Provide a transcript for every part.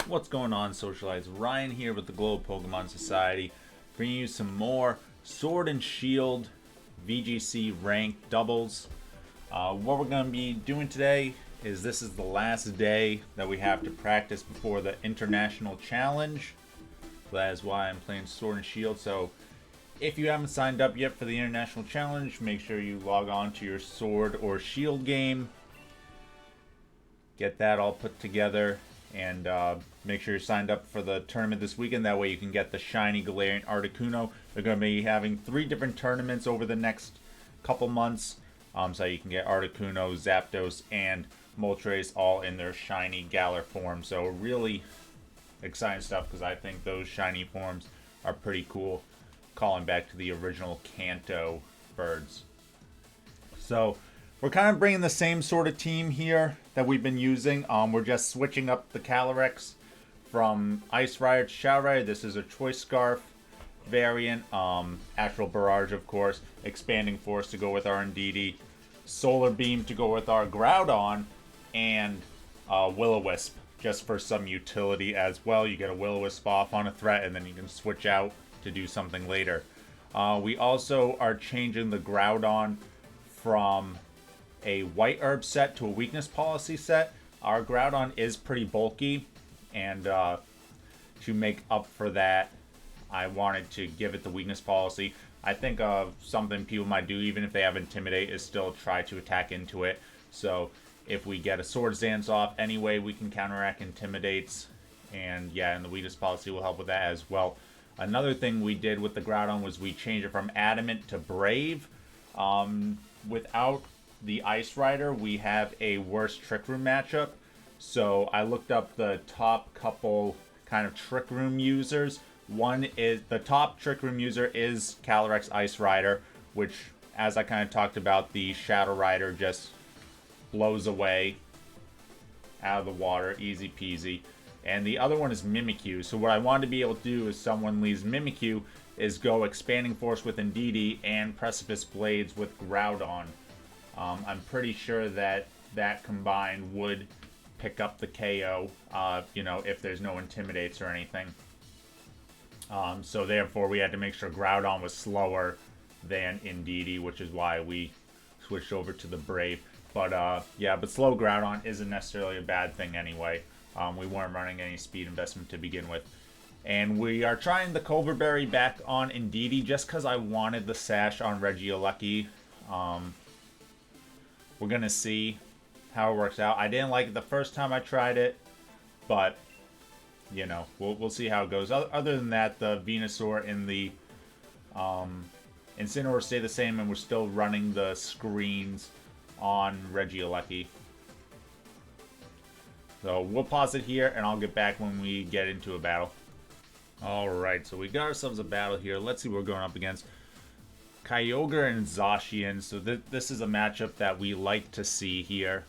What's going on, Socialites? Ryan here with the Global Pokemon Society, bringing you some more Sword and Shield VGC ranked doubles. What we're going to be doing today is this is the last day that we have to practice before the International Challenge. That is why I'm playing Sword and Shield. So if you haven't signed up yet for the International Challenge, make sure you log on to your Sword or Shield game. Get that all put together. And make sure you're signed up for the tournament this weekend. That way you can get the shiny Galarian Articuno. They're going to be having 3 different tournaments over the next couple months. So you can get Articuno, Zapdos, and Moltres all in their shiny Galar form. So really exciting stuff because I think those shiny forms are pretty cool. Calling back to the original Kanto birds. So we're kind of bringing the same sort of team here that we've been using. We're just switching up the Calyrex from Ice Rider to Shadow-Rider. This is a Choice Scarf variant. Astral Barrage, of course. Expanding Force to go with our Indeedee. Solar Beam to go with our Groudon. And Will-O-Wisp just for some utility as well. You get a Will-O-Wisp off on a threat and then you can switch out to do something later. We also are changing the Groudon from a white herb set to a weakness policy set. Our Groudon is pretty bulky, and to make up for that, I wanted to give it the weakness policy. I think something people might do, even if they have Intimidate, is still try to attack into it. So if we get a Swords Dance off anyway, we can counteract Intimidates, and yeah, and the weakness policy will help with that as well. Another thing we did with the Groudon was we changed it from Adamant to Brave. Without the Ice Rider, we have a worse Trick Room matchup. So I looked up the top couple kind of Trick Room users. One is the top Trick Room user is Calyrex Ice Rider, which, as I kind of talked about, the Shadow-Rider just blows away out of the water, easy peasy. And the other one is Mimikyu. So what I wanted to be able to do is someone leaves Mimikyu is go Expanding Force with Indeedee and Precipice Blades with Groudon. I'm pretty sure that combined would pick up the KO, if there's no Intimidates or anything. So therefore, we had to make sure Groudon was slower than Indeedee, which is why we switched over to the Brave. But but slow Groudon isn't necessarily a bad thing anyway. We weren't running any speed investment to begin with. And we are trying the Culver Berry back on Indeedee just because I wanted the Sash on Regieleki. We're going to see how it works out. I didn't like it the first time I tried it, but, we'll see how it goes. Other than that, the Venusaur and the Incineroar stay the same, and we're still running the screens on Regieleki. So we'll pause it here, and I'll get back when we get into a battle. Alright, so we got ourselves a battle here. Let's see what we're going up against. Kyogre and Zacian. So this is a matchup that we like to see here.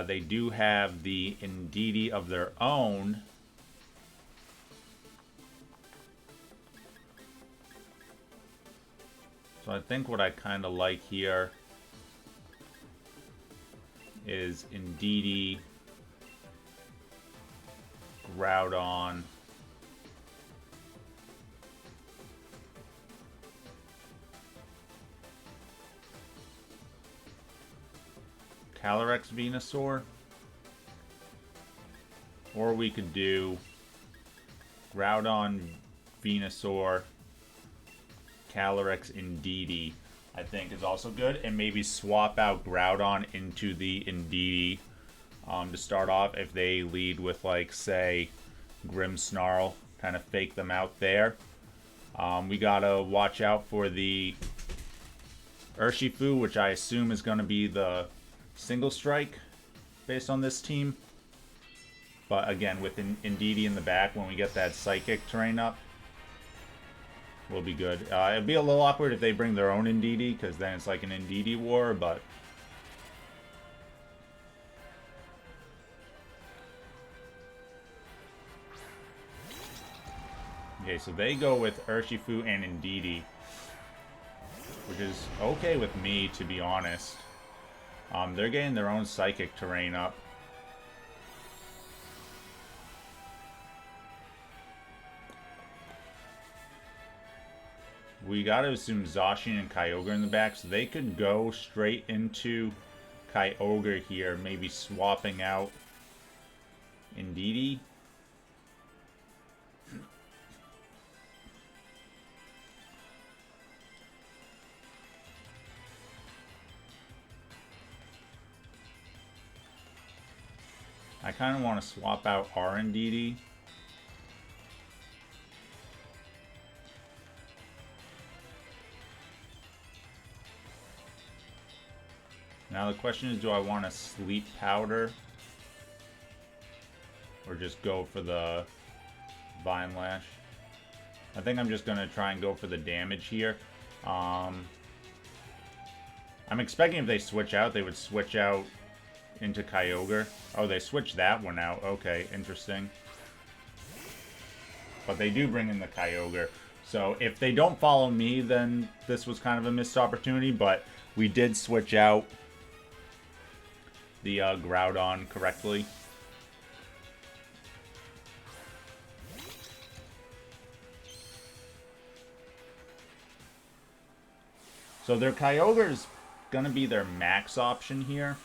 They do have the Indeedee of their own. So I think what I kind of like here is Indeedee, Groudon, Calyrex Venusaur, or we could do Groudon, Venusaur, Calyrex Indeedee, I think is also good, and maybe swap out Groudon into the Indeedee to start off if they lead with, like, say, Grimmsnarl, kind of fake them out there. We gotta watch out for the Urshifu, which I assume is going to be the Single Strike based on this team. But again, with Indeedee in the back, when we get that Psychic terrain up, we'll be good. It'd be a little awkward if they bring their own Indeedee, because then it's like an Indeedee war, but okay, so they go with Urshifu and Indeedee, which is okay with me, to be honest. They're getting their own Psychic terrain up. we gotta assume Zacian and Kyogre in the back, so they could go straight into Kyogre here, maybe swapping out Indeedee. I kind of want to swap out our Indeedee. Now the question is, do I want to Sleep Powder? Or just go for the Vine Lash? I think I'm just going to try and go for the damage here. I'm expecting if they switch out, they would switch out into Kyogre. Oh, they switched that one out. Okay, interesting. But they do bring in the Kyogre. So if they don't follow me, then this was kind of a missed opportunity. But we did switch out the Groudon correctly. So their Kyogre is going to be their max option here.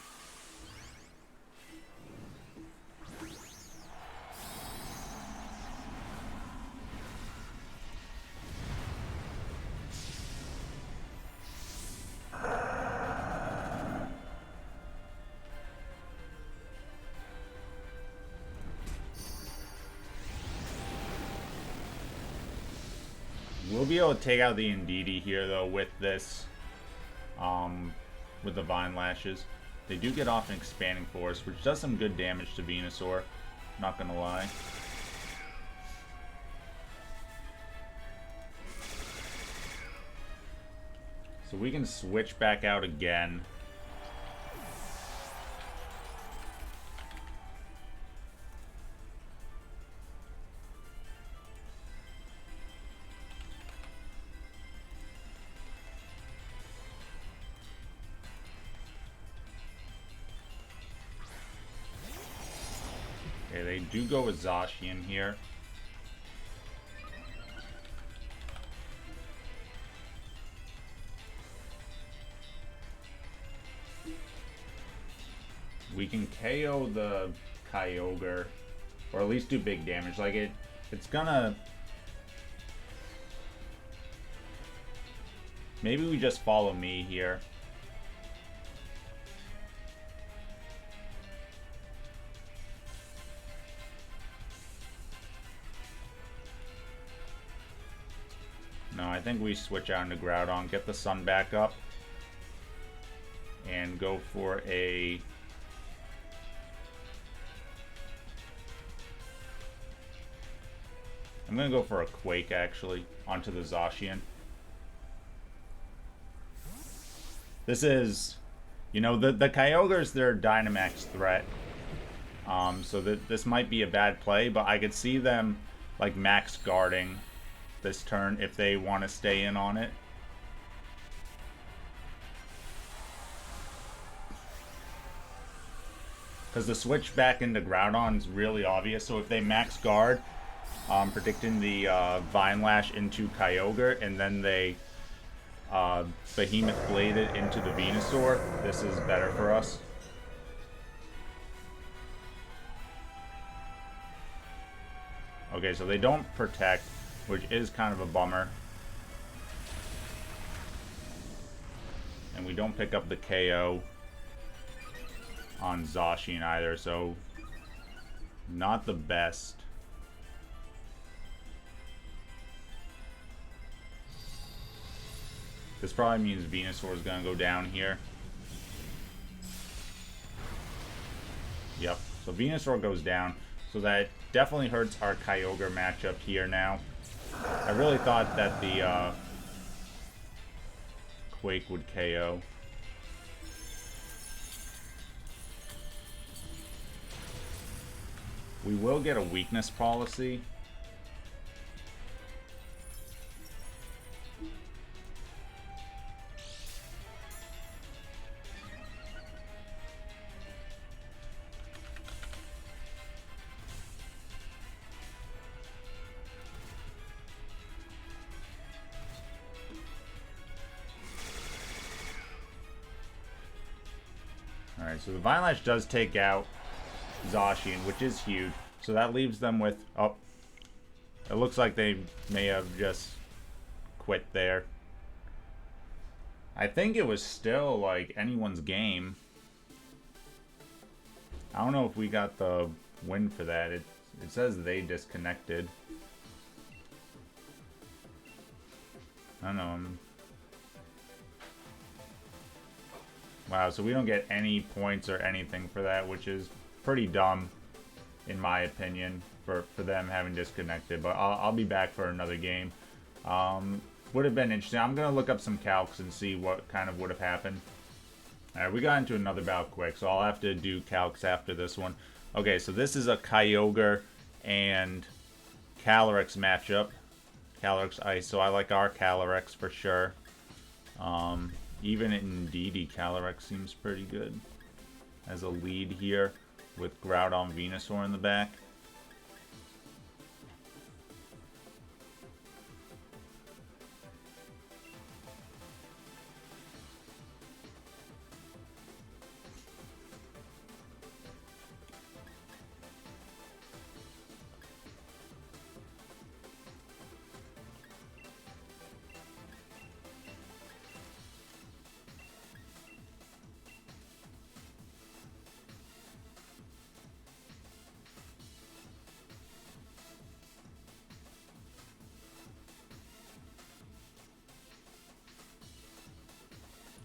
We'll be able to take out the Indeedee here, though, with this, with the Vine Lashes. They do get off an Expanding Force, which does some good damage to Venusaur, not gonna lie. So we can switch back out again. Okay, they do go with Zacian here. We can KO the Kyogre, or at least do big damage. Like it's gonna... Maybe we just follow me here. No, I think we switch out into Groudon, get the sun back up, and go for a... I'm going to go for a Quake, actually, onto the Zacian. This is... You know, the Kyogre's their Dynamax threat. So this might be a bad play, but I could see them, like, max guarding this turn if they want to stay in on it. Because the switch back into Groudon is really obvious, so if they max guard, predicting the Vine Lash into Kyogre, and then they Behemoth Blade it into the Venusaur, this is better for us. Okay, so they don't protect, which is kind of a bummer. And we don't pick up the KO on Zacian either, so not the best. This probably means Venusaur is going to go down here. Yep, so Venusaur goes down, so that definitely hurts our Kyogre matchup here now. I really thought that the Quake would KO. We will get a weakness policy. Alright, so the Vine Lash does take out Zacian, which is huge. So that leaves them with... Oh. It looks like they may have just quit there. I think it was still, like, anyone's game. I don't know if we got the win for that. It says they disconnected. I don't know. Wow, so we don't get any points or anything for that, which is pretty dumb, in my opinion, for them having disconnected. But I'll be back for another game. Would have been interesting. I'm going to look up some calcs and see what kind of would have happened. Alright, we got into another battle quick, so I'll have to do calcs after this one. Okay, so this is a Kyogre and Calyrex matchup. Calyrex Ice, so I like our Calyrex for sure. Even in DD, Calyrex seems pretty good as a lead here with Groudon Venusaur in the back.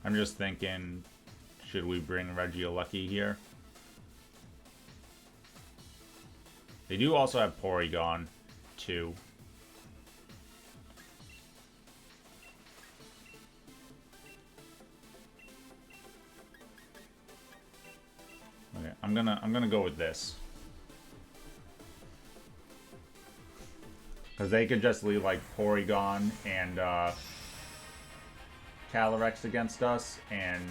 I'm just thinking, should we bring Regieleki here? They do also have Porygon, too. Okay, I'm gonna go with this. Because they could just leave like Porygon and Calyrex against us, and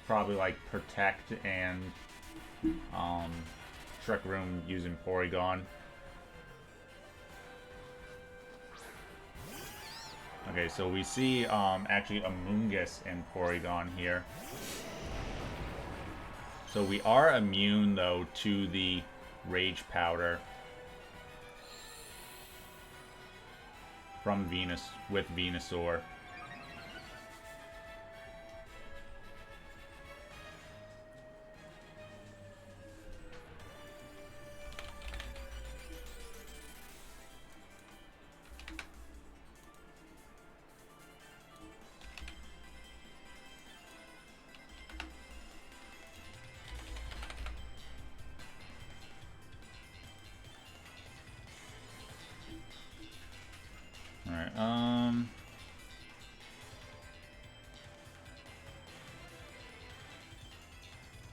probably like Protect and Trick Room using Porygon. Okay, so we see actually a Moongus and Porygon here. So we are immune though to the Rage Powder from with Venusaur.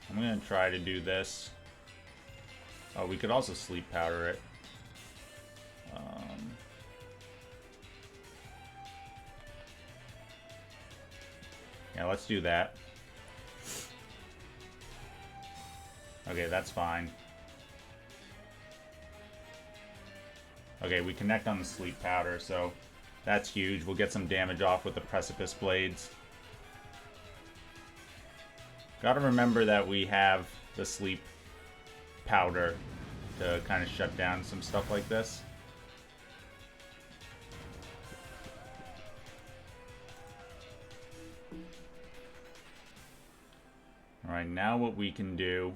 I'm gonna try to do this. Oh, we could also Sleep Powder it. Yeah, let's do that. Okay, that's fine. Okay, we connect on the Sleep Powder, so that's huge. We'll get some damage off with the Precipice Blades. Gotta remember that we have the Sleep Powder to kind of shut down some stuff like this. Alright, now what we can do...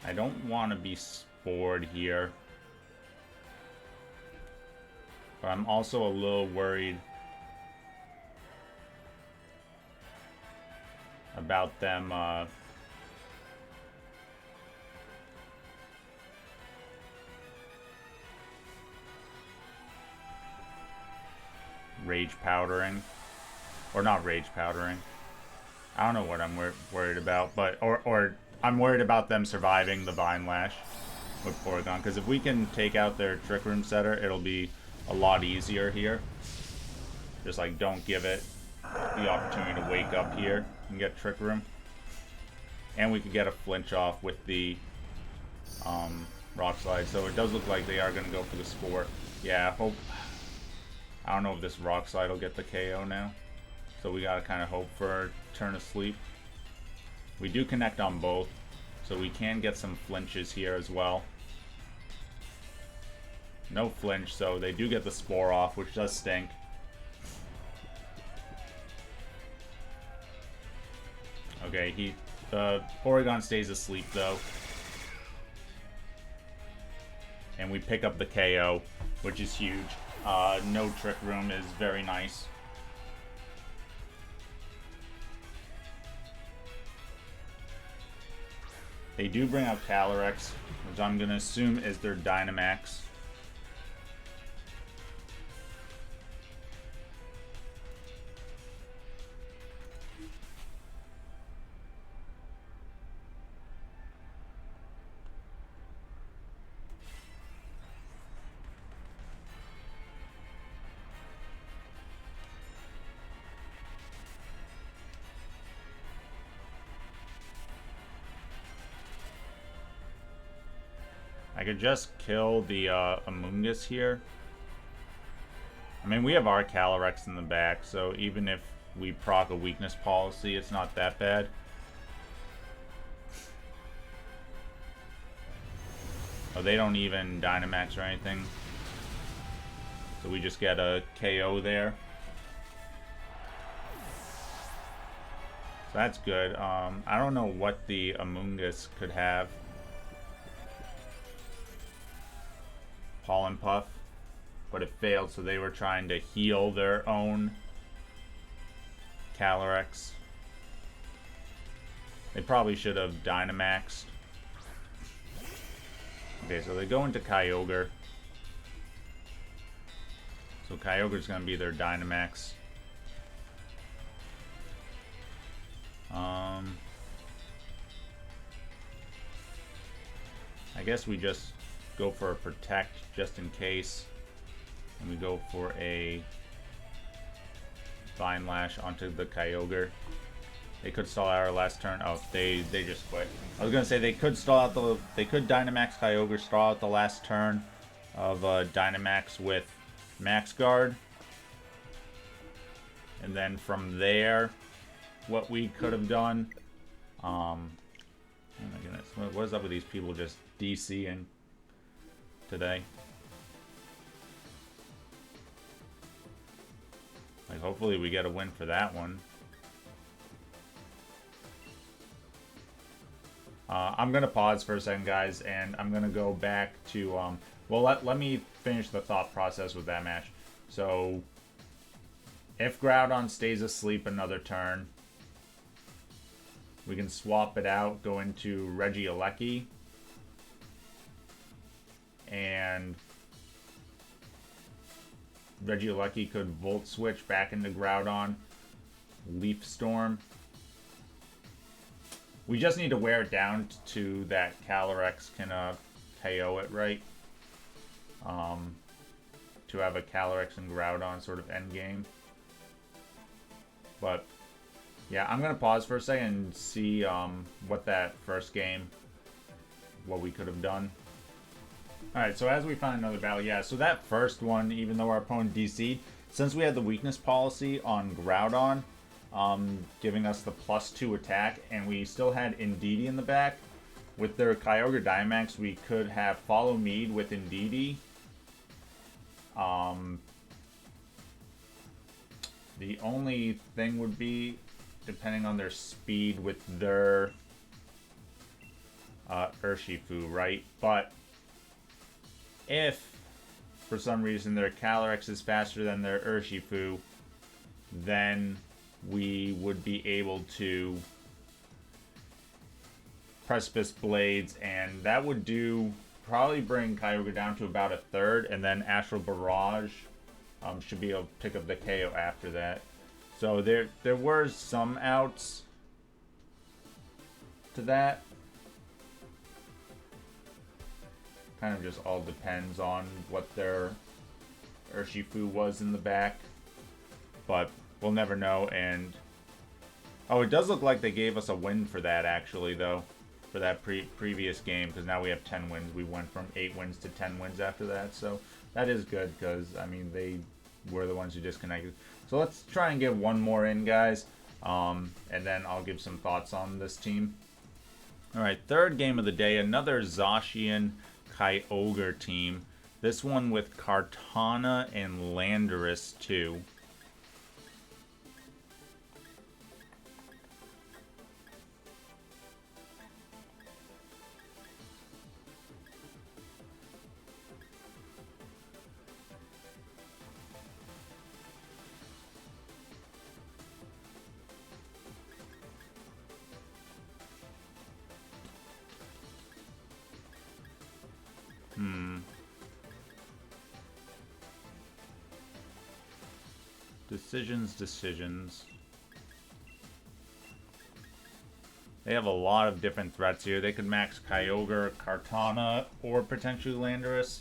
I don't want to be spored here, but I'm also a little worried about them rage powdering, or not rage powdering. I don't know what I'm worried about, but or I'm worried about them surviving the Vine Lash with Porygon, because if we can take out their Trick Room setter, it'll be a lot easier here. Just like don't give it the opportunity to wake up here and get Trick Room. And we could get a flinch off with the Rock Slide. So it does look like they are going to go for the Spore. Yeah, hope. I don't know if this Rock Slide will get the KO now. So we got to kind of hope for a turn of sleep. We do connect on both. So we can get some flinches here as well. No flinch, so they do get the Spore off, which does stink. Okay, the Porygon stays asleep though. And we pick up the KO, which is huge. No Trick Room is very nice. They do bring out Calyrex, which I'm going to assume is their Dynamax. I could just kill the Amoonguss here. I mean, we have our Calyrex in the back, so even if we proc a weakness policy, it's not that bad. Oh, they don't even Dynamax or anything. So we just get a KO there. So that's good. I don't know what the Amoonguss could have. Pollen Puff, but it failed, so they were trying to heal their own Calyrex. They probably should have Dynamaxed. Okay, so they go into Kyogre. So Kyogre's gonna be their Dynamax. I guess we just go for a Protect just in case, and we go for a Vine Lash onto the Kyogre. They could stall out our last turn. Oh, they just quit. I was gonna say they could stall out they could Dynamax Kyogre, stall out the last turn of Dynamax with Max Guard, and then from there, what we could have done. Oh my goodness, what is up with these people just DCing today? Like, hopefully we get a win for that one. I'm gonna pause for a second, guys, and I'm gonna go back to well, let me finish the thought process with that match. So if Groudon stays asleep another turn, we can swap it out, go into Regieleki, and Regieleki could Volt Switch back into Groudon, Leaf Storm. We just need to wear it down to that Calyrex can KO it, right? To have a Calyrex and Groudon sort of endgame. But yeah, I'm gonna pause for a second and see what that first game, what we could have done. Alright, so as we find another battle, yeah, so that first one, even though our opponent DC'd, since we had the weakness policy on Groudon, giving us the +2 attack, and we still had Indeedee in the back, with their Kyogre Dynamax, we could have Follow Mead with Indeedee. The only thing would be, depending on their speed with their Urshifu, right? But if for some reason their Calyrex is faster than their Urshifu, then we would be able to Precipice Blades, and that would probably bring Kyogre down to about a third, and then Astral Barrage should be able to pick up the KO after that. So there were some outs to that. Kind of just all depends on what their Urshifu was in the back, but we'll never know. And Oh, it does look like they gave us a win for that, actually, though. For that previous game, because now we have 10 wins. We went from 8 wins to 10 wins after that, so that is good, because, I mean, they were the ones who disconnected. So let's try and get one more in, guys, and then I'll give some thoughts on this team. Alright, third game of the day, another Zacian Kyogre team. This one with Kartana and Landorus, too. Decisions. They have a lot of different threats here. They could max Kyogre, Kartana, or potentially Landorus.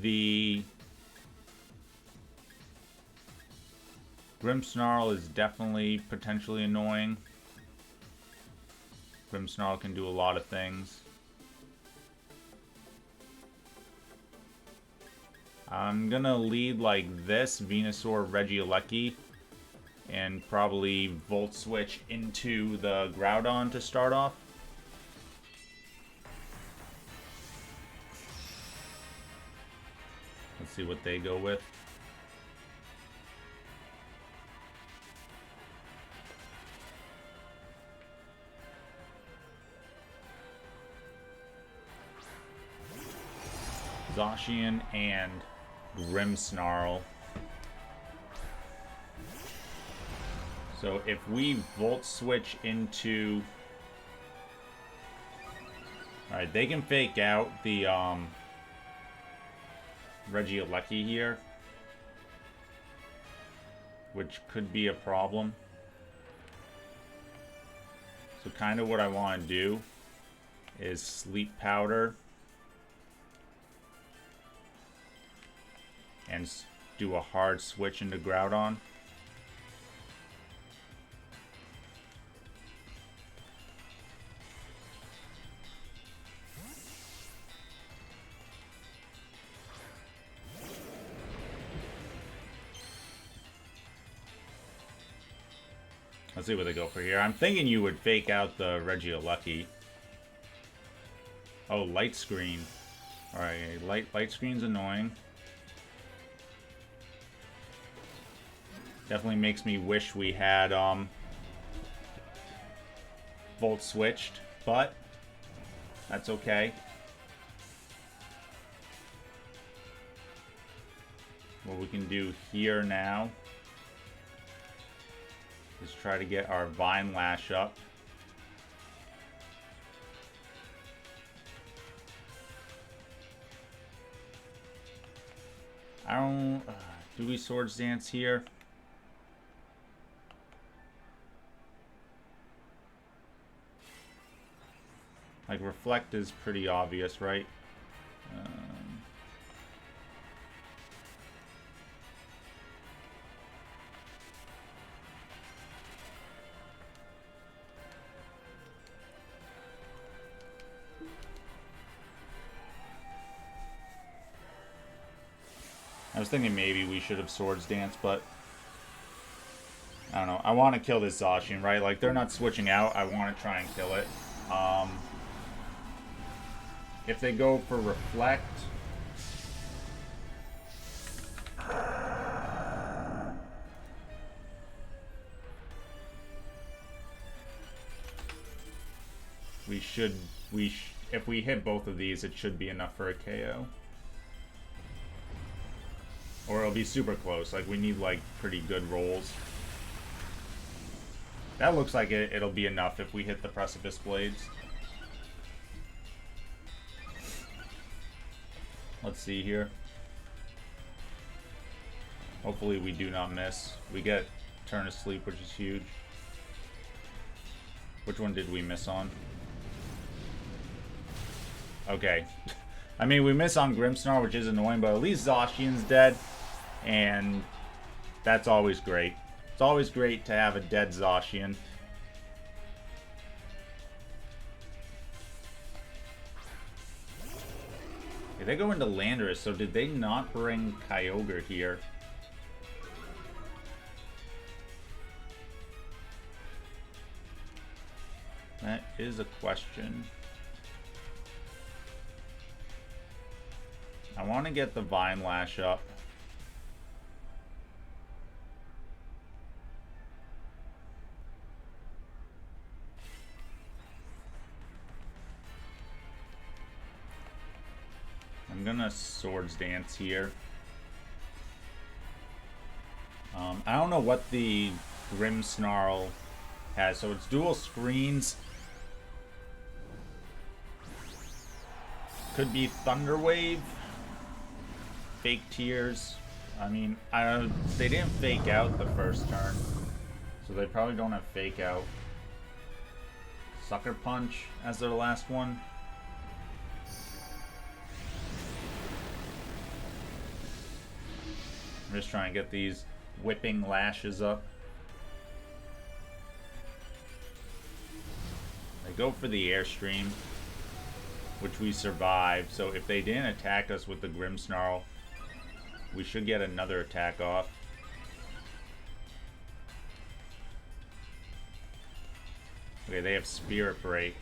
The Grimmsnarl is definitely potentially annoying. Grimmsnarl can do a lot of things. I'm gonna lead like this, Venusaur, Regieleki, and probably Volt Switch into the Groudon to start off. Let's see what they go with. Zacian and Grimmsnarl. So if we Volt Switch into... Alright, they can fake out the Regieleki here, which could be a problem. So kind of what I want to do is Sleep Powder and do a hard switch into Groudon. Let's see what they go for here. I'm thinking you would fake out the Regieleki. Oh, Light Screen. Alright, light Screen's annoying. Definitely makes me wish we had Volt switched, but that's okay. What we can do here now is try to get our Vine Lash up. I don't... do we Swords Dance here? Like, Reflect is pretty obvious, right? I was thinking maybe we should have Swords Dance, but I don't know. I want to kill this Zacian, right? Like, they're not switching out. I want to try and kill it. If they go for Reflect... if we hit both of these, it should be enough for a KO. Or it'll be super close. Like, we need, like, pretty good rolls. That looks like it'll be enough if we hit the Precipice Blades. Let's see here. Hopefully we do not miss. We get Turn to Sleep, which is huge. Which one did we miss on? Okay. I mean, we miss on Grimmsnarl, which is annoying, but at least Zacian's dead. And that's always great. It's always great to have a dead Zacian. Okay, they go into Landorus, so did they not bring Kyogre here? That is a question. I want to get the Vine Lash up. I'm gonna Swords Dance here. I don't know what the Grimmsnarl has, so it's dual screens. Could be Thunder Wave. Fake Tears. I mean, they didn't fake out the first turn, so they probably don't have fake out. Sucker Punch as their last one. I'm just trying to get these whipping lashes up. They go for the Airstream, which we survived. So if they didn't attack us with the Grimmsnarl, we should get another attack off. Okay, they have Spirit Break.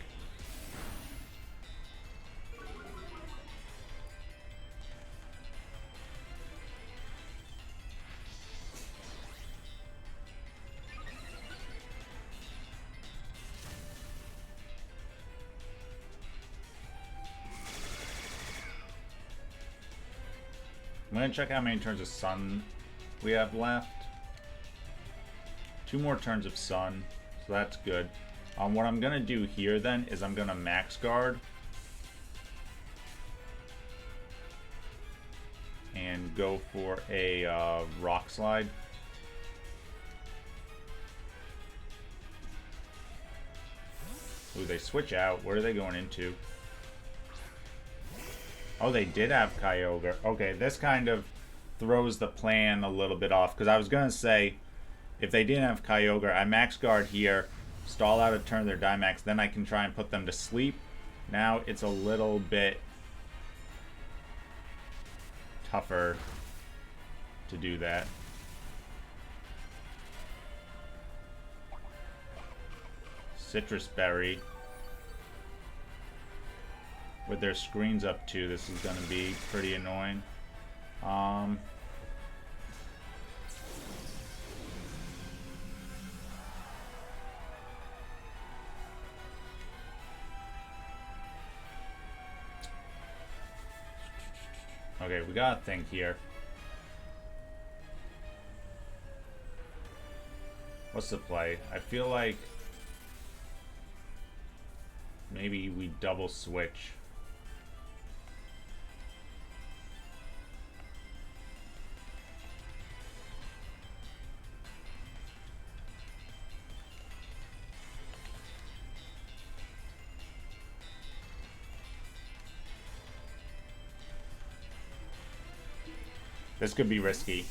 I'm going to check how many turns of Sun we have left. 2 more turns of Sun, so that's good. What I'm going to do here then is I'm going to Max Guard. And go for a Rock Slide. Ooh, they switch out. Where are they going into? Oh, they did have Kyogre. Okay, this kind of throws the plan a little bit off. Because I was going to say, if they didn't have Kyogre, I Max Guard here, stall out a turn their Dynamax, then I can try and put them to sleep. Now it's a little bit tougher to do that. Citrus Berry. With their screens up too, this is going to be pretty annoying. Okay, we gotta think here. What's the play? I feel like maybe we double switch. This could be risky,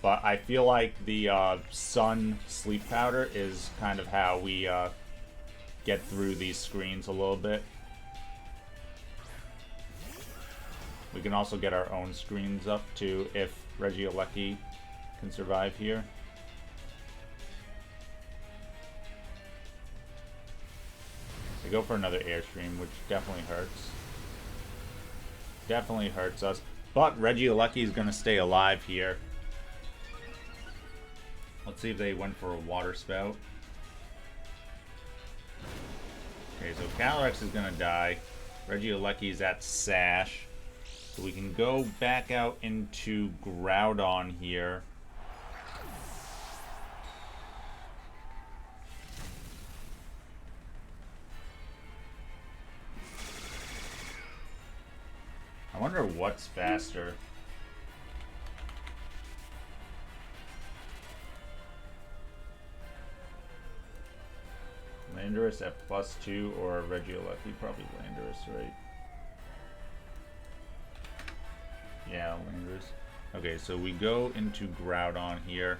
but I feel like the Sun Sleep Powder is kind of how we get through these screens a little bit. We can also get our own screens up too if Regieleki can survive here. They go for another Airstream, which definitely hurts. Definitely hurts us. But Regieleki is going to stay alive here. Let's see if they went for a Water Spout. Okay, so Calyrex is going to die. Regieleki is at Sash. So we can go back out into Groudon here. I wonder what's faster. Landorus at +2 or Regieleki? Probably Landorus, right? Yeah, Landers. Okay, so we go into Groudon here.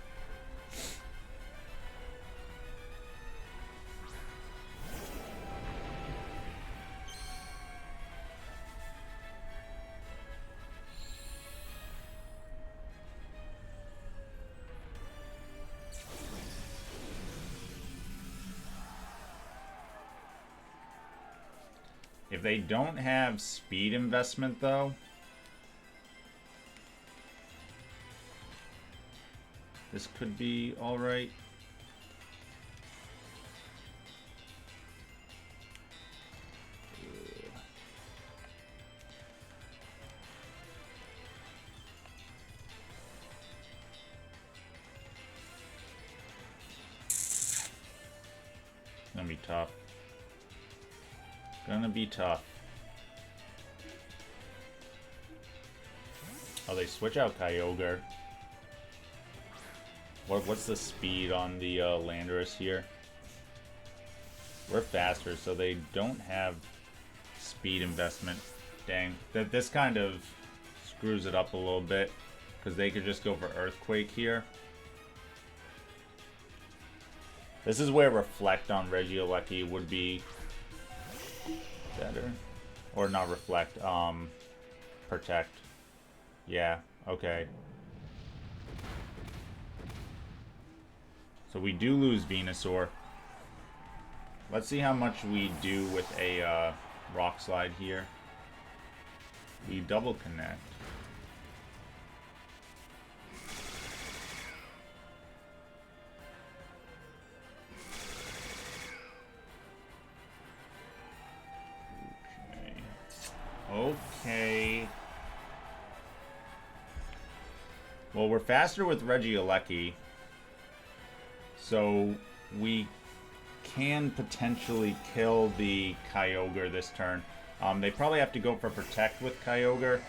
If they don't have speed investment, though, this could be alright. Gonna be tough. Gonna be tough. Oh, they switch out Kyogre. What's the speed on the Landorus here? We're faster, so they don't have speed investment. Dang. This kind of screws it up a little bit, because they could just go for Earthquake here. This is where Reflect on Regieleki would be better. Or not Reflect, Protect. Yeah, okay. So we do lose Venusaur. Let's see how much we do with a Rock Slide here. We double connect. Okay. Well, we're faster with Regieleki, so we can potentially kill the Kyogre this turn. They probably have to go for Protect with Kyogre.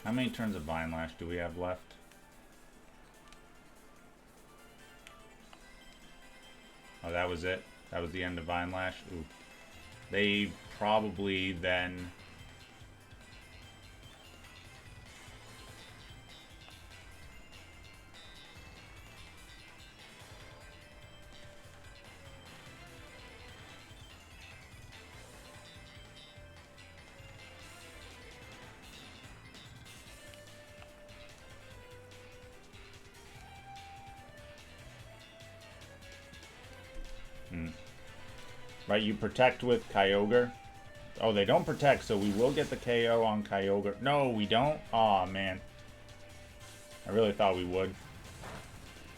How many turns of Vine Lash do we have left? Oh, that was it? That was the end of Vine Lash? Ooh. They probably then... Right, you protect with Kyogre. Oh, they don't protect, so we will get the KO on Kyogre. No, we don't? Aw, man. I really thought we would.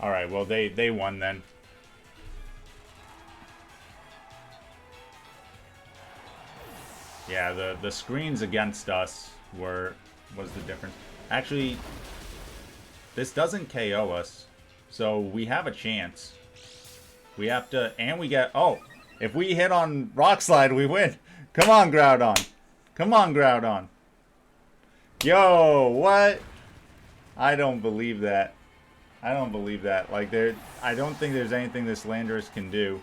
Alright, well, they won then. Yeah, the screens against us was the difference. Actually, this doesn't KO us, so we have a chance. We have to, and we get, oh, if we hit on Rock Slide, we win. Come on, Groudon. Come on, Groudon. Yo, what? I don't believe that. I don't believe that. Like, I don't think there's anything this Landorus can do.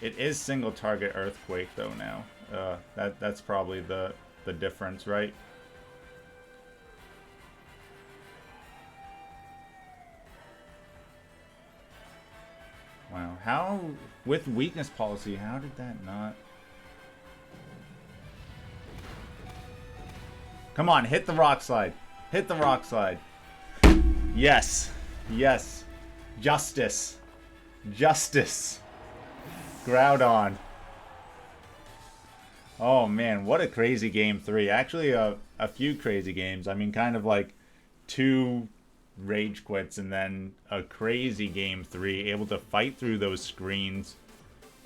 It is single target Earthquake, though, now. That's probably the difference, right? Wow, how, with weakness policy, how did that not? Come on, hit the Rock Slide. Hit the Rock Slide. Yes. Yes. Justice. Justice. Groudon. Oh man, what a crazy game 3. Actually, a few crazy games. I mean, kind of like 2 rage quits and then a crazy game 3. Able to fight through those screens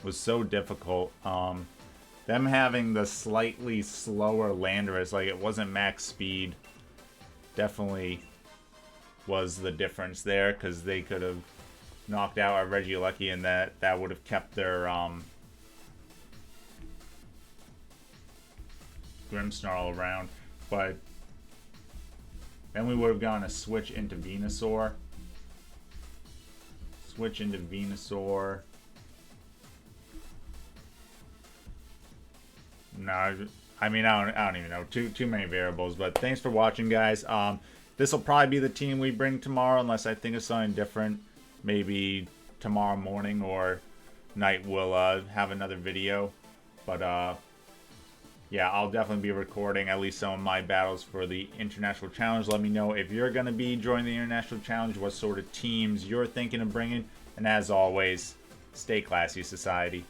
was so difficult. Them having the slightly slower Landorus, like it wasn't max speed, definitely was the difference there, because they could have knocked out our Regieleki and that would have kept their Grimmsnarl around. But then we would have gone a switch into Venusaur. Switch into Venusaur. no, I mean, I don't even know. Too many variables. But thanks for watching, guys. This will probably be the team we bring tomorrow, unless I think of something different. Maybe tomorrow morning or night we'll have another video. But yeah, I'll definitely be recording at least some of my battles for the International Challenge. Let me know if you're going to be joining the International Challenge, what sort of teams you're thinking of bringing. And as always, stay classy, society.